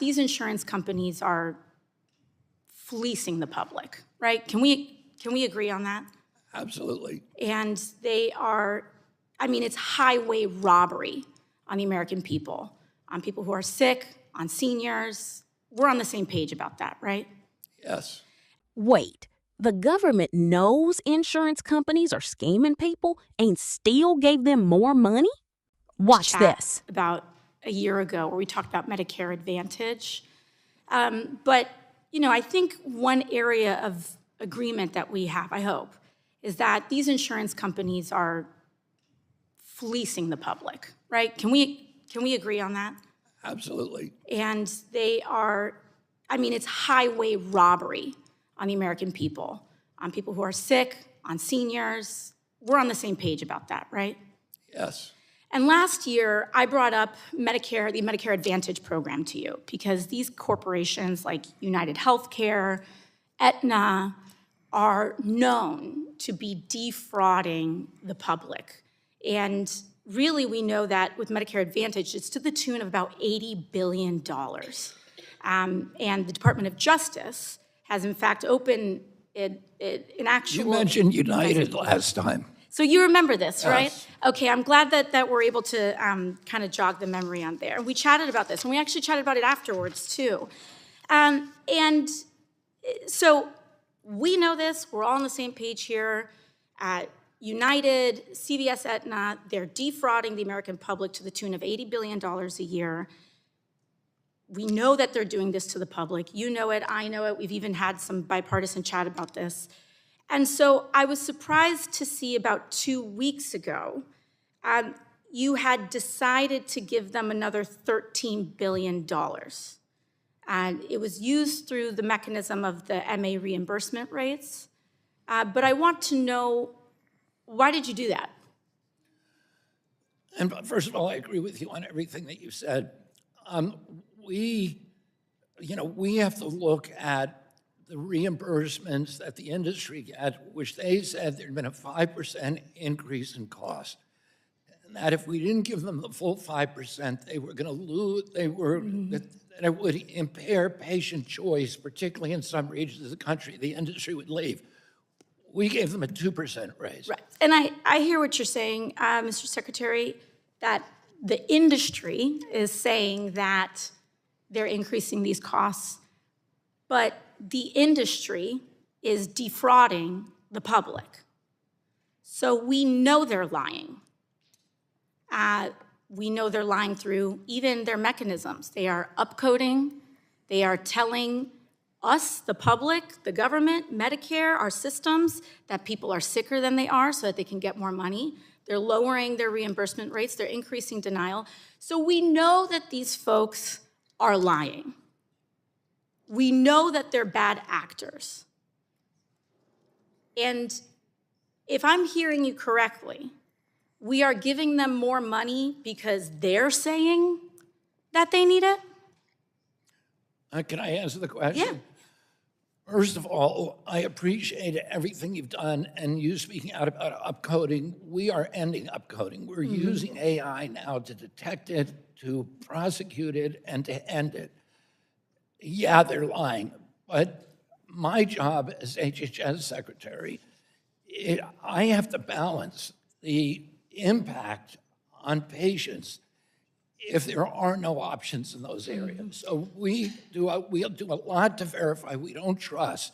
these insurance companies are fleecing the public, right? Can we agree on that? Absolutely. And they are, I mean, it's highway robbery on the American people, on people who are sick, on seniors. We're on the same page about that, right? Yes. Wait, the government knows insurance companies are scamming people and still gave them more money? Watch this. About a year ago where we talked about Medicare Advantage. But, I think one area of agreement that we have, I hope, is that these insurance companies are fleecing the public, right? Can we agree on that? Absolutely. And they are, I mean, it's highway robbery on the American people, on people who are sick, on seniors. We're on the same page about that, right? Yes. And last year, I brought up Medicare, the Medicare Advantage program to you, because these corporations like United Healthcare, Aetna, are known to be defrauding the public. And really, we know that with Medicare Advantage, it's to the tune of about $80 billion. And the Department of Justice has, in fact, opened an actual... You mentioned United last time. So you remember this, right? Yes. Okay, I'm glad that we're able to kind of jog the memory on there. We chatted about this, and we actually chatted about it afterwards, too. And so we know this. We're all on the same page here. United, CVS, Aetna, they're defrauding the American public to the tune of $80 billion a year. We know that they're doing this to the public. You know it, I know it. We've even had some bipartisan chat about this. And so I was surprised to see about 2 weeks ago, you had decided to give them another $13 billion. And it was used through the mechanism of the MA reimbursement rates. But I want to know, why did you do that? And first of all, I agree with you on everything that you said. We have to look at the reimbursements that the industry get, which they said there'd been a 5% increase in cost. And that if we didn't give them the full 5%, they were going to lose, that it would impair patient choice, particularly in some regions of the country. The industry would leave. We gave them a 2% raise. Right. And I hear what you're saying, Mr. Secretary, that the industry is saying that they're increasing these costs, but the industry is defrauding the public. So we know they're lying. We know they're lying through even their mechanisms. They are upcoding. They are telling us, the public, the government, Medicare, our systems, that people are sicker than they are so that they can get more money. They're lowering their reimbursement rates. They're increasing denial. So we know that these folks are lying. We know that they're bad actors. And if I'm hearing you correctly, we are giving them more money because they're saying that they need it? Can I answer the question? Yeah. First of all, I appreciate everything you've done, and you speaking out about upcoding. We are ending upcoding. We're using AI now to detect it, to prosecute it, and to end it. Yeah, they're lying, but my job as HHS secretary, I have to balance the impact on patients if there are no options in those areas. So we'll do a lot to verify. We don't trust.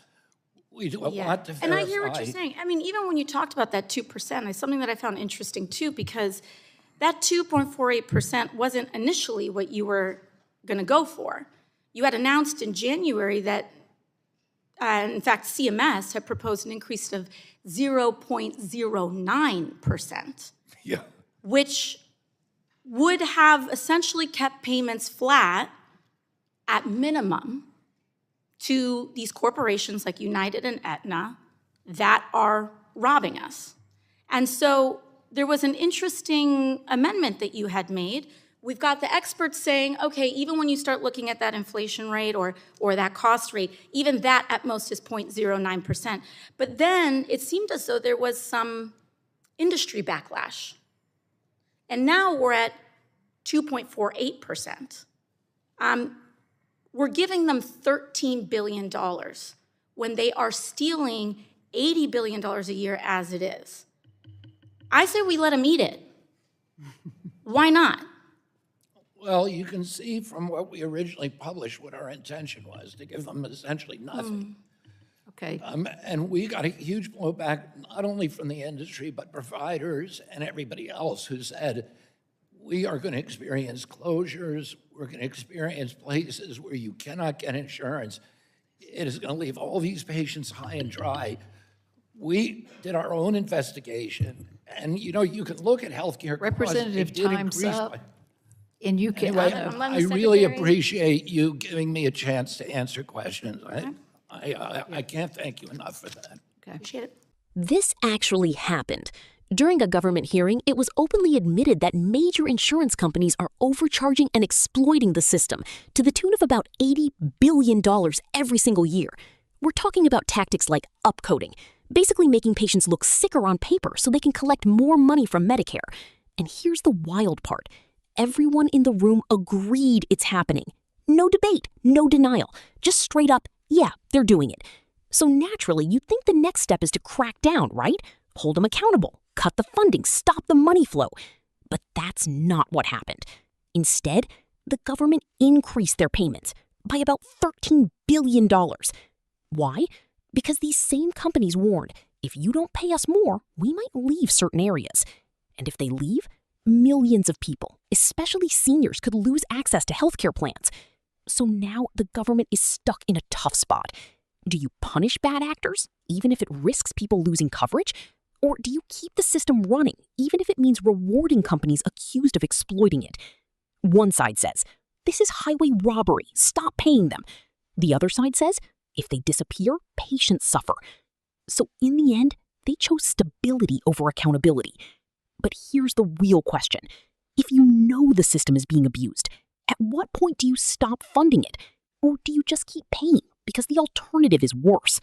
We do a lot to verify. And I hear what you're saying. I mean, even when you talked about that 2%, it's something that I found interesting too, because that 2.48% wasn't initially what you were going to go for. You had announced in January that, in fact, CMS had proposed an increase of 0.09%, Yeah. which would have essentially kept payments flat at minimum to these corporations like United and Aetna that are robbing us. And so there was an interesting amendment that you had made. We've got the experts saying, okay, even when you start looking at that inflation rate or that cost rate, even that at most is 0.09%. But then it seemed as though there was some industry backlash. And now we're at 2.48%. We're giving them $13 billion when they are stealing $80 billion a year as it is. I say we let them eat it. Why not? Well, you can see from what we originally published what our intention was, to give them essentially nothing. Okay. And we got a huge blowback, not only from the industry, but providers and everybody else who said, we are going to experience closures, we're going to experience places where you cannot get insurance. It is going to leave all these patients high and dry. We did our own investigation, and you can look at healthcare costs. Representative, It did time's increase up. by- And you can, Anyway, I'm I letting the really secretary- appreciate you giving me a chance to answer questions. I can't thank you enough for that. Appreciate it. This actually happened. During a government hearing, it was openly admitted that major insurance companies are overcharging and exploiting the system to the tune of about $80 billion every single year. We're talking about tactics like upcoding, basically making patients look sicker on paper so they can collect more money from Medicare. And here's the wild part. Everyone in the room agreed it's happening. No debate, no denial, just straight up, yeah, they're doing it. So naturally, you'd think the next step is to crack down, right? Hold them accountable, cut the funding, stop the money flow. But that's not what happened. Instead, the government increased their payments by about $13 billion. Why? Because these same companies warned, if you don't pay us more, we might leave certain areas. And if they leave, millions of people, especially seniors, could lose access to healthcare plans. So now the government is stuck in a tough spot. Do you punish bad actors, even if it risks people losing coverage? Or do you keep the system running, even if it means rewarding companies accused of exploiting it? One side says, this is highway robbery, stop paying them. The other side says, if they disappear, patients suffer. So in the end, they chose stability over accountability. But here's the real question. If you know the system is being abused, at what point do you stop funding it? Or do you just keep paying because the alternative is worse?